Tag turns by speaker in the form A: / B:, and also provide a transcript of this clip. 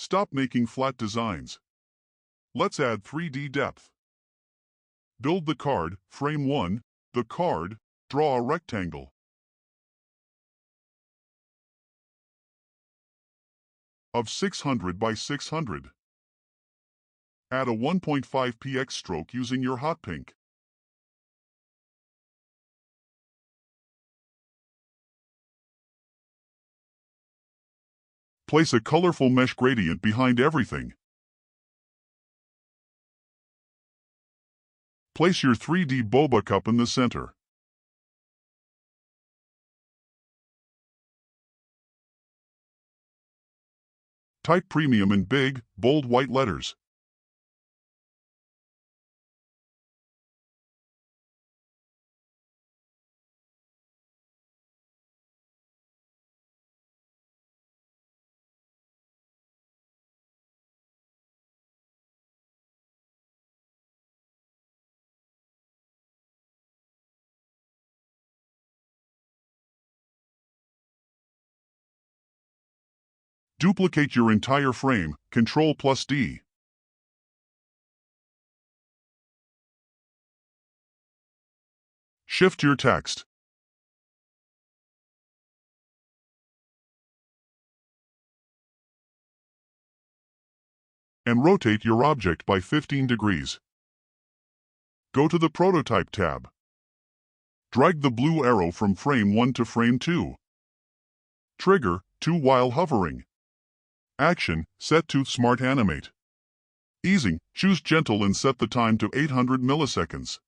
A: Stop making flat designs. Let's add 3D depth. Build the card, frame 1, the card, draw a rectangle of 600 by 600. Add a 1.5 px stroke using your hot pink. Place a colorful mesh gradient behind everything. Place your 3D boba cup in the center. Type premium in big, bold white letters. Duplicate your entire frame, Ctrl+D. Shift your text. And rotate your object by 15 degrees. Go to the Prototype tab. Drag the blue arrow from frame 1 to frame 2. Trigger 2 while hovering. Action, set to Smart Animate. Easing, choose Gentle and set the time to 800 milliseconds.